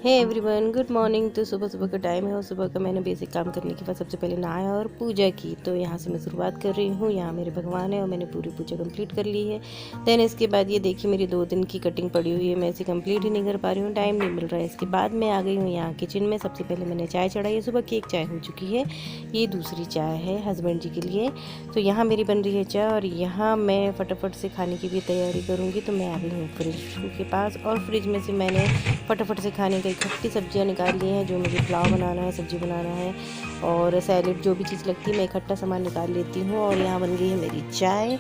Hey everyone, good morning. तो सुबह सुबह का टाइम है और सुबह का मैंने बेसिक काम करने के बाद सबसे पहले नहाया और पूजा की। तो यहाँ से मैं शुरुआत कर रही हूँ। यहाँ मेरे भगवान है और मैंने पूरी पूजा कंप्लीट कर ली है। देन इसके बाद ये देखिए मेरी 2 दिन की कटिंग पड़ी हुई है, मैं इसे कंप्लीट ही नहीं कर पा रही हूँ, टाइम नहीं मिल रहा है। इसके बाद मैं आ गई हूँ यहाँ किचन में। सबसे पहले मैंने चाय चढ़ाई है, सुबह की एक चाय हो चुकी है, ये दूसरी चाय है हस्बैंड जी के लिए। तो यहाँ मेरी बन रही है चाय और यहाँ मैं फटाफट से खाने की भी तैयारी करूँगी। तो मैं आ गई हूँ फ्रिज के पास और फ्रिज में से मैंने फटाफट से खाने की खट्टी सब्जियां निकाल ली हैं। जो मुझे पुलाव बनाना है, सब्जी बनाना है और सैलेड, जो भी चीज़ लगती है मैं इकट्ठा सामान निकाल लेती हूँ। और यहाँ बन गई है मेरी चाय,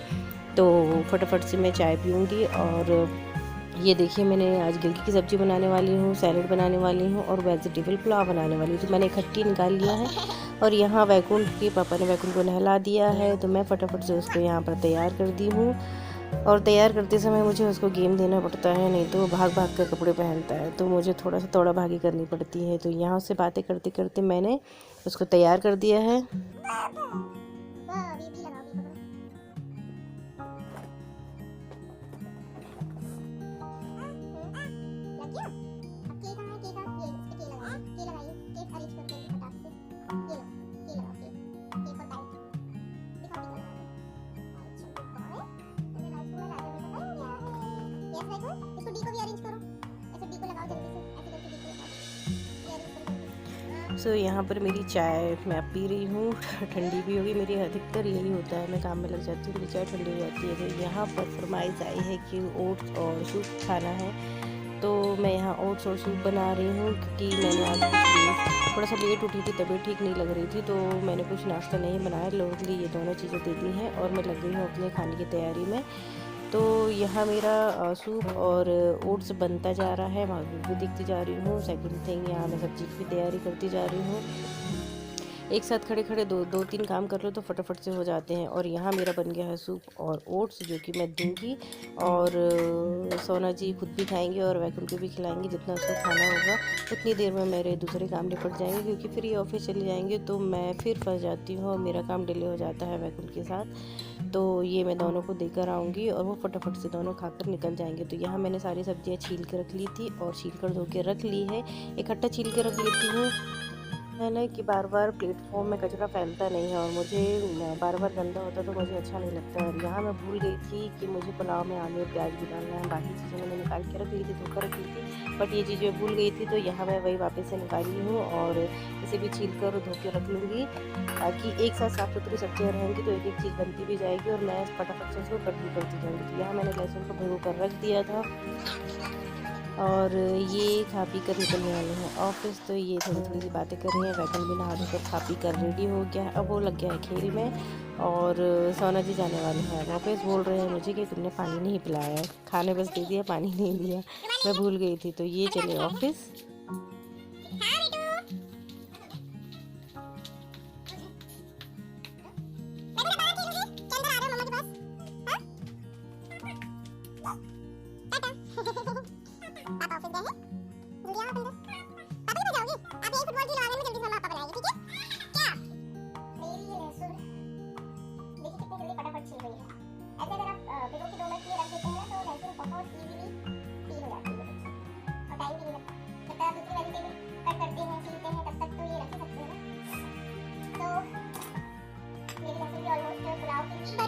तो फटाफट से मैं चाय पीऊँगी। और ये देखिए मैंने आज गिलकी की सब्ज़ी बनाने वाली हूँ, सैलेड बनाने वाली हूँ और वेजिटेबल पुलाव बनाने वाली हूँ। तो मैंने इकट्ठी निकाल लिया है। और यहाँ वैकुंठ के पापा ने वैकुंठ को नहला दिया है, तो मैं फटाफट से उसको यहाँ पर तैयार कर दी हूँ। और तैयार करते समय मुझे उसको गेम देना पड़ता है, नहीं तो वो भाग भाग कर कपड़े पहनता है, तो मुझे थोड़ा सा तोड़ा भागी करनी पड़ती है। तो यहाँ से बातें करते करते मैंने उसको तैयार कर दिया है। यहाँ पर मेरी चाय मैं अब पी रही हूँ, ठंडी भी होगी। मेरी अधिकतर यही होता है, मैं काम में लग जाती हूँ, मेरी चाय ठंडी हो जाती है। तो यहाँ पर फरमाइश आई है कि ओट्स और सूप खाना है, तो मैं यहाँ ओट्स और सूप बना रही हूँ। क्योंकि मैंने आज थोड़ा सा लेट उठी थी, तबीयत ठीक नहीं लग रही थी, तो मैंने कुछ नाश्ता नहीं बनाया। लोगों के लिए ये दोनों चीज़ें दे दी हैं और मैं लग गई हूँ अपने खाने की तैयारी में। तो यहाँ मेरा सूप और ओट्स बनता जा रहा है, वहाँ भी देखती जा रही हूँ। सेकंड थिंग, यहाँ मैं सब्जी की तैयारी करती जा रही हूँ। एक साथ खड़े खड़े दो तीन काम कर लो तो फटाफट से हो जाते हैं। और यहाँ मेरा बन गया है सूप और ओट्स, जो कि मैं दूंगी और सोना जी खुद भी खाएंगे और वैकुंठ को भी खिलाएंगे। जितना उसको खाना होगा उतनी देर में मेरे दूसरे काम निपट जाएंगे, क्योंकि फिर ये ऑफिस चले जाएंगे तो मैं फिर फंस जाती हूँ और मेरा काम डिले हो जाता है वैकुंठ के साथ। तो ये मैं दोनों को देकर आऊँगी और वो फटाफट से दोनों खाकर निकल जाएंगे। तो यहाँ मैंने सारी सब्जियाँ छील के रख ली थी और छील कर धो के रख ली है, इकट्ठा छील के रख लेती हूँ। है ना कि बार बार प्लेटफॉर्म में कचरा फैलता नहीं है और मुझे बार बार गंदा होता तो मुझे अच्छा नहीं लगता है। और यहाँ मैं भूल गई थी कि मुझे पुलाव में आलू और प्याज भी डालना है। बाकी चीज़ें मैंने निकाल के रख ली थी, धोकर रख ली थी, बट ये चीज़ मैं भूल गई थी। तो यहाँ मैं वही वापस से निकाली हूँ और इसे भी छील कर धो के रख लूँगी, ताकि एक साथ साफ़ सुथरी सब्जियाँ रहेंगी तो एक एक चीज़ बनती भी जाएगी और मैं फटाफट से उसको कट भी करती जाऊँगी। तो यहाँ मैंने लहसुन को भिगो कर रख दिया था और ये खा पी कर निकलने वाले हैं ऑफिस। तो ये थोड़ी थोड़ी सी बातें कर रही हैं। वैकन भी नहा धोकर खा पी कर रेडी हो गया है, अब वो लग गया है खेल में। और सोना जी जाने वाले हैं ऑफिस। बोल रहे हैं मुझे कि तुमने पानी नहीं पिलाया है, खाने बस दे दिया, पानी नहीं दिया, मैं भूल गई थी। तो ये चले ऑफिस।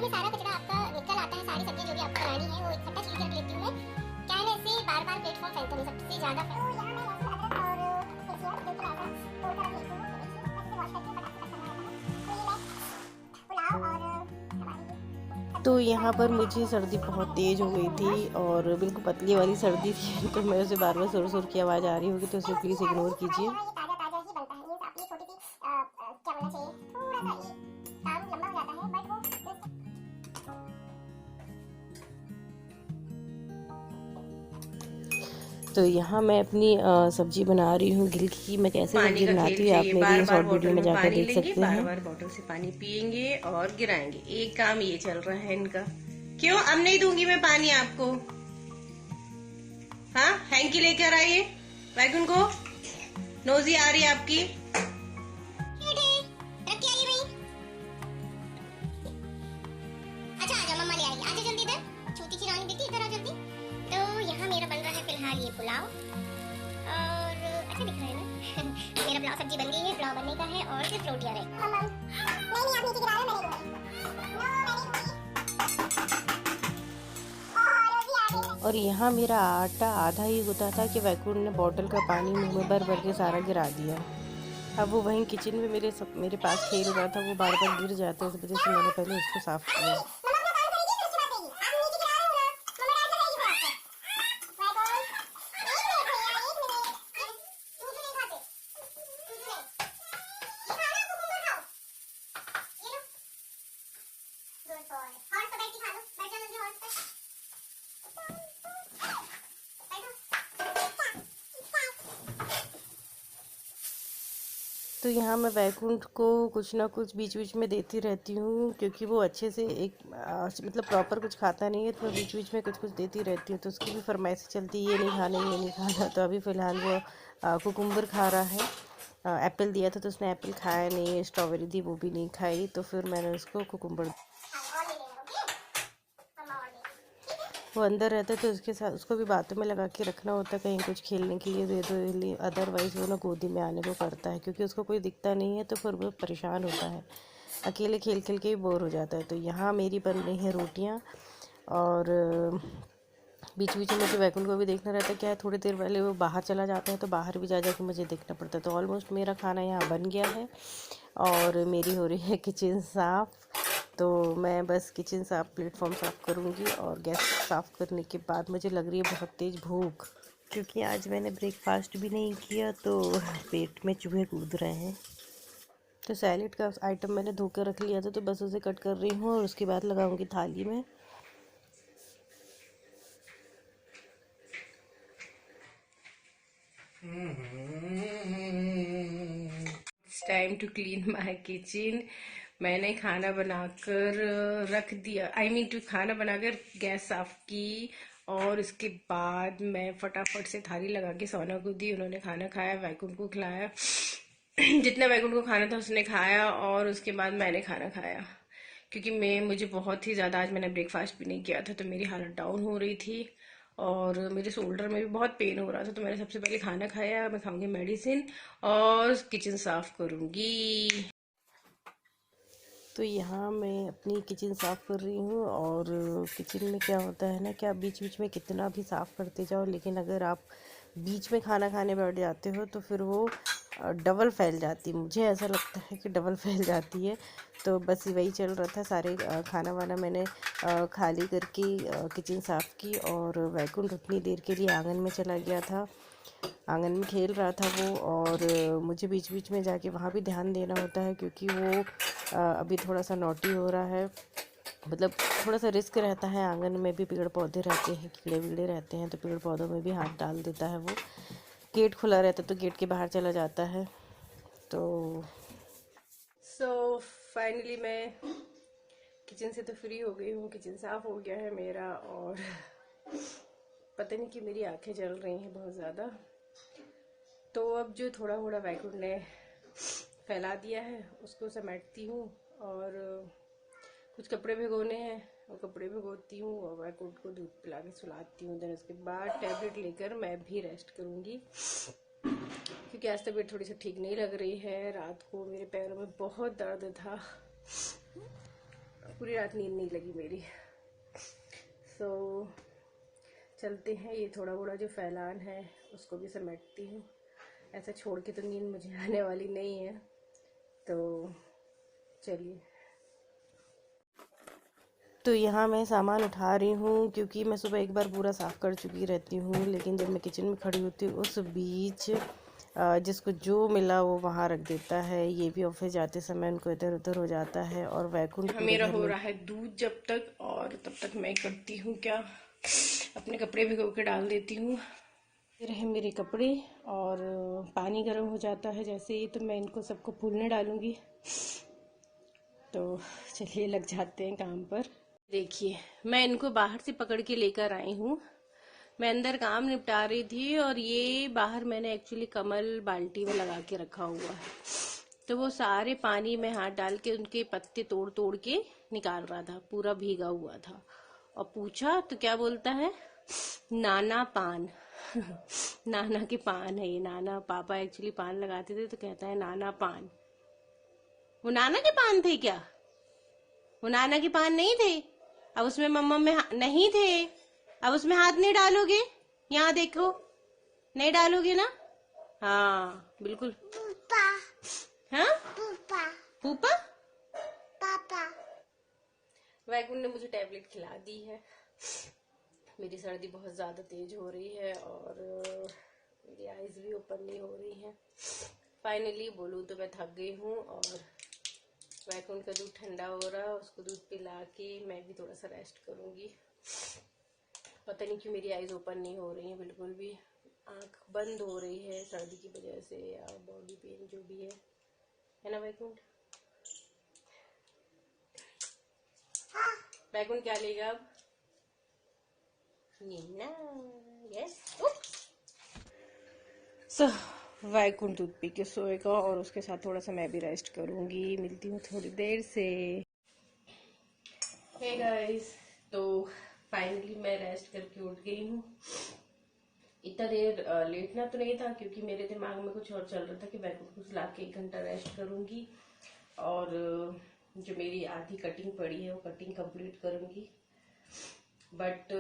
सारा कचरा आपका निकल आता है, सारी सब्जियां जो भी आपको बनानी है वो इकट्ठा छील कर लेती हूँ मैं। क्या है ना, इससे बार बार प्लेटफॉर्म फैलता नहीं, सबसे ज्यादा तो यहाँ पर मुझे सर्दी बहुत तेज़ हो गई थी और बिल्कुल पतली वाली सर्दी थी, तो मैं उसे बार बार सुर सुर की आवाज़ आ रही होगी, तो उसे प्लीज़ इग्नोर कीजिए। तो यहाँ मैं अपनी सब्जी बना रही हूँ गिलकी की। मैं कैसे सब्जी बनाती हूँ आप मेरी शॉर्ट वीडियो में जाकर देख सकते हैं। बार बार बॉटल से पानी पियेंगे और गिराएंगे, एक काम ये चल रहा है इनका। क्यों अब नहीं दूंगी मैं पानी आपको? हाँ, हैंकी लेकर आइए, वैगन को नोजी आ रही है आपकी। अच्छा आजा, मम्मा ले आएगी, आजा जल्दी इधर, छोटी चिरानी बेटी इधर आ जल्दी। तो यहाँ मेरा बन रहा है फिलहाल ये पुलाव और अच्छा दिख रहा है ना। मेरा पुलाव सब्जी बन गई है, पुलाव बनने का है और सिर्फ रोटियां रह गई। नहीं आप नीचे गिरा रहे हो, मैंने और यहाँ मेरा आटा आधा ही गुथा था कि वैकुंठ ने बॉटल का पानी मुंह में भर भर के सारा गिरा दिया। अब वो वहीं किचन में मेरे पास खेल रहा था, वो बार बार गिर जाते, इस वजह से मैंने पहले उसको साफ़ किया। तो यहाँ मैं वैकुंठ को कुछ ना कुछ बीच बीच में देती रहती हूँ, क्योंकि वो अच्छे से मतलब प्रॉपर कुछ खाता नहीं है, तो मैं बीच बीच में कुछ कुछ देती रहती हूँ। तो उसकी भी फरमाइश चलती है, ये नहीं खाना, ये नहीं खाना। तो अभी फ़िलहाल वो कुकुम्बर खा रहा है। एप्पल दिया था तो उसने एप्पल खाया नहीं, स्ट्रॉबेरी दी वो भी नहीं खाई, तो फिर मैंने उसको कुकुम्बर। वो अंदर रहता है तो उसके साथ उसको भी बातों में लगा के रखना होता है, कहीं कुछ खेलने के लिए दे दो, अदरवाइज़ वो ना गोदी में आने को करता है, क्योंकि उसको कोई दिखता नहीं है, तो फिर वो परेशान होता है, अकेले खेल खेल के ही बोर हो जाता है। तो यहाँ मेरी बन रही हैं रोटियाँ, और बीच बीच में जो वैकुंठ को भी देखना रहता है। क्या है, थोड़ी देर पहले वो बाहर चला जाता है तो बाहर भी जा जा के मुझे देखना पड़ता है। तो ऑलमोस्ट मेरा खाना यहाँ बन गया है और मेरी हो रही है किचन साफ़। तो मैं बस किचन साफ़, प्लेटफॉर्म साफ़ करूँगी, और गैस साफ़ करने के बाद मुझे लग रही है बहुत तेज़ भूख, क्योंकि आज मैंने ब्रेकफास्ट भी नहीं किया, तो पेट में चूहे कूद रहे हैं। तो सैलेड का आइटम मैंने धो कर रख लिया था, तो बस उसे कट कर रही हूँ और उसके बाद लगाऊंगी थाली में। It's time to clean my kitchen. मैंने खाना बनाकर रख दिया, खाना बनाकर गैस साफ की, और इसके बाद मैं फटाफट से थाली लगा के सोना को दी। उन्होंने खाना खाया, वैकुंठ को खिलाया। जितना वैकुंठ को खाना था उसने खाया, और उसके बाद मैंने खाना खाया, क्योंकि मुझे बहुत ही ज़्यादा, आज मैंने ब्रेकफास्ट भी नहीं किया था, तो मेरी हालत डाउन हो रही थी और मेरे शोल्डर में भी बहुत पेन हो रहा था। तो मैंने सबसे पहले खाना खाया, मैं खाऊंगी मेडिसिन और किचन साफ करूंगी। तो यहाँ मैं अपनी किचन साफ़ कर रही हूँ, और किचन में क्या होता है ना कि आप बीच बीच में कितना भी साफ़ करते जाओ, लेकिन अगर आप बीच में खाना खाने बैठ जाते हो तो फिर वो डबल फैल जाती है। मुझे ऐसा लगता है कि डबल फैल जाती है। तो बस वही चल रहा था। सारे खाना वाना मैंने खाली करके किचन साफ़ की, और वैकुंठ उतनी देर के लिए आंगन में चला गया था, आंगन में खेल रहा था वो। और मुझे बीच बीच में जाके वहाँ भी ध्यान देना होता है, क्योंकि वो अभी थोड़ा सा नॉटी हो रहा है, मतलब थोड़ा सा रिस्क रहता है। आंगन में भी पेड़ पौधे रहते हैं, कीड़े वीड़े रहते हैं, तो पेड़ पौधों में भी हाथ डाल देता है वो। गेट खुला रहता है तो गेट के बाहर चला जाता है। तो फाइनली मैं किचन से तो फ्री हो गई हूँ, किचन साफ हो गया है मेरा, और पता नहीं कि मेरी आंखें जल रही हैं बहुत ज़्यादा। तो अब जो थोड़ा थोड़ा वैकुंठ ने फैला दिया है उसको समेटती हूँ, और कुछ कपड़े भिगोने हैं और कपड़े भिगोती हूँ, और वैकुंठ को दूध पिला के सुलाती हूँ। देन उसके बाद टैबलेट लेकर मैं भी रेस्ट करूँगी, क्योंकि आज तबीयत थोड़ी सी ठीक नहीं लग रही है। रात को मेरे पैरों में बहुत दर्द था, पूरी रात नींद नहीं लगी मेरी। चलते हैं, ये थोड़ा थोड़ा जो फैलान है उसको भी समेटती हूँ। ऐसा छोड़ के तो नींद मुझे आने वाली नहीं है, तो चलिए। तो यहाँ मैं सामान उठा रही हूँ, क्योंकि मैं सुबह एक बार पूरा साफ़ कर चुकी रहती हूँ, लेकिन जब मैं किचन में खड़ी होती हूँ उस बीच जिसको जो मिला वो वहाँ रख देता है। ये भी ऑफिस जाते समय उनको इधर उधर हो जाता है। और वैकुंठ मेरा हो रहा है दूध जब तक, और तब तक मैं करती हूँ क्या, अपने कपड़े भिगो के डाल देती हूँ। ये रहे मेरे कपड़े, और पानी गर्म हो जाता है जैसे ही, तो मैं इनको सबको फूलने डालूंगी। तो चलिए लग जाते हैं काम पर। देखिए, मैं इनको बाहर से पकड़ के लेकर आई हूँ। मैं अंदर काम निपटा रही थी, और ये बाहर मैंने एक्चुअली कमल बाल्टी में लगा के रखा हुआ है। तो वो सारे पानी में हाथ डाल के उनके पत्ते तोड़ तोड़ के निकाल रहा था, पूरा भीगा हुआ था। और पूछा तो क्या बोलता है, नाना पान। नाना के पान है ये। नाना पापा एक्चुअली पान लगाते थे तो कहता है नाना पान। वो नाना के पान थे क्या? वो नाना के पान नहीं थे? अब उसमें मम्मा में नहीं थे। अब उसमें हाथ नहीं डालोगे? यहाँ देखो, नहीं डालोगे ना? हाँ बिल्कुल। पूपा हाँ पूपा पूपा। पापा। वैकुंठ ने मुझे टैबलेट खिला दी है। मेरी सर्दी बहुत ज़्यादा तेज हो रही है और मेरी आईज भी ओपन नहीं हो रही हैं। फाइनली बोलूँ तो मैं थक गई हूँ और वैकुंठ का दूध ठंडा हो रहा है, उसको दूध पिला के मैं भी थोड़ा सा रेस्ट करूँगी। पता नहीं क्यों मेरी आईज ओपन नहीं हो रही है बिल्कुल भी, आँख बंद हो रही है सर्दी की वजह से या बॉडी पेन जो भी है ना वैकुंठ? वैकुंठ क्या लेगा अब? नीना। यस। सो वैकुंठ दूध पी के सोएगा और उसके साथ थोड़ा सा मैं भी रेस्ट करूंगी। मिलती हूँ थोड़ी देर से। हे गाइस, तो फाइनली मैं रेस्ट करके उठ गई हूँ। इतना देर लेटना तो नहीं था क्योंकि मेरे दिमाग में कुछ और चल रहा था कि वैकुंठ को सुला के 1 घंटा रेस्ट करूंगी और जो मेरी आधी कटिंग पड़ी है वो कटिंग कंप्लीट करूंगी। बट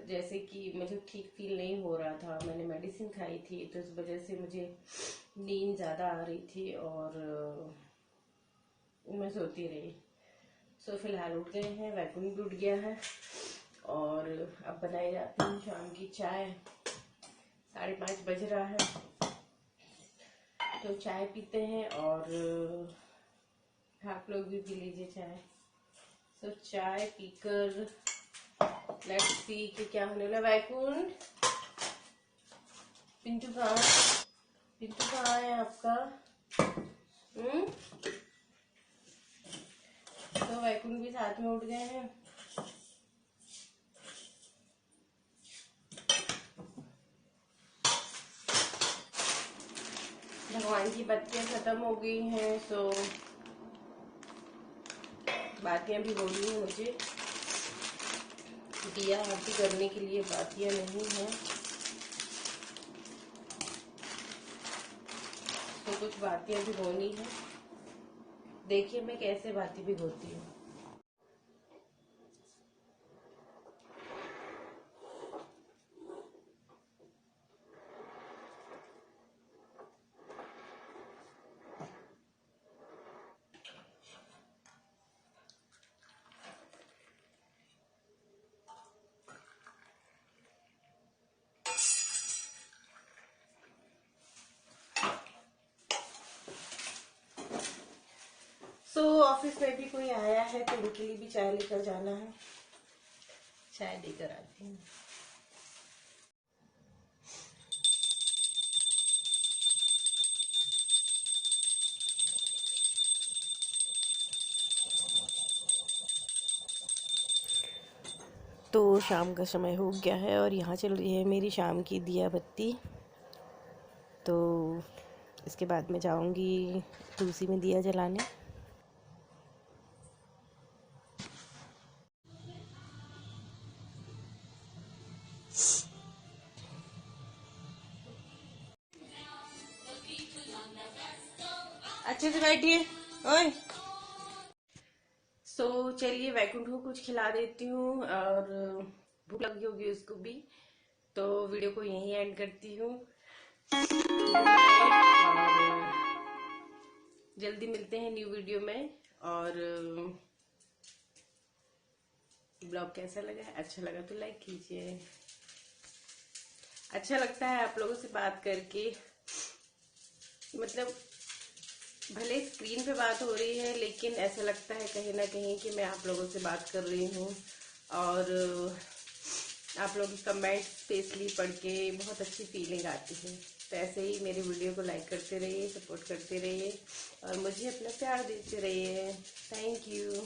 जैसे कि मुझे ठीक फील नहीं हो रहा था, मैंने मेडिसिन खाई थी तो इस वजह से मुझे नींद ज़्यादा आ रही थी और मैं सोती रही। सो फिलहाल उठ गए हैं, वैकुंठ भी उठ गया है और अब बनाई जाती है शाम की चाय। 5:30 बज रहा है तो चाय पीते हैं और आप लोग भी पी लीजिए चाय। सो चाय पीकर लेट्स सी कि क्या होने वाला। वैकुंठ, पिंटू कहाँ है आपका? तो वैकुंठ भी साथ में उठ गए हैं। भगवान की बत्तियां खत्म हो गई हैं, सो बातियां भी होनी है मुझे। दिया आरती करने के लिए बातियां नहीं है तो कुछ बातियां भी होनी है। देखिए मैं कैसे बाती भिगोती हूँ। सो ऑफिस में भी कोई आया है तो उनके लिए भी चाय लेकर जाना है। चाय लेकर आती हूँ। तो शाम का समय हो गया है और यहाँ चल रही है मेरी शाम की दिया बत्ती। तो इसके बाद मैं जाऊँगी तुलसी में दिया जलाने। अच्छे से बैठिए। ओए सो चलिए वैकुंठ को कुछ खिला देती हूँ और भूख लगी होगी उसको भी, तो वीडियो को यहीं एंड करती हूँ। और जल्दी मिलते हैं न्यू वीडियो में। और ब्लॉग कैसा लगा? अच्छा लगा तो लाइक कीजिए। अच्छा लगता है आप लोगों से बात करके, मतलब भले स्क्रीन पे बात हो रही है लेकिन ऐसा लगता है कहीं ना कहीं कि मैं आप लोगों से बात कर रही हूँ और आप लोगों की कमेंट स्पेशली पढ़ के बहुत अच्छी फीलिंग आती है। तो ऐसे ही मेरे वीडियो को लाइक करते रहिए, सपोर्ट करते रहिए और मुझे अपना प्यार देते रहिए। Thank you.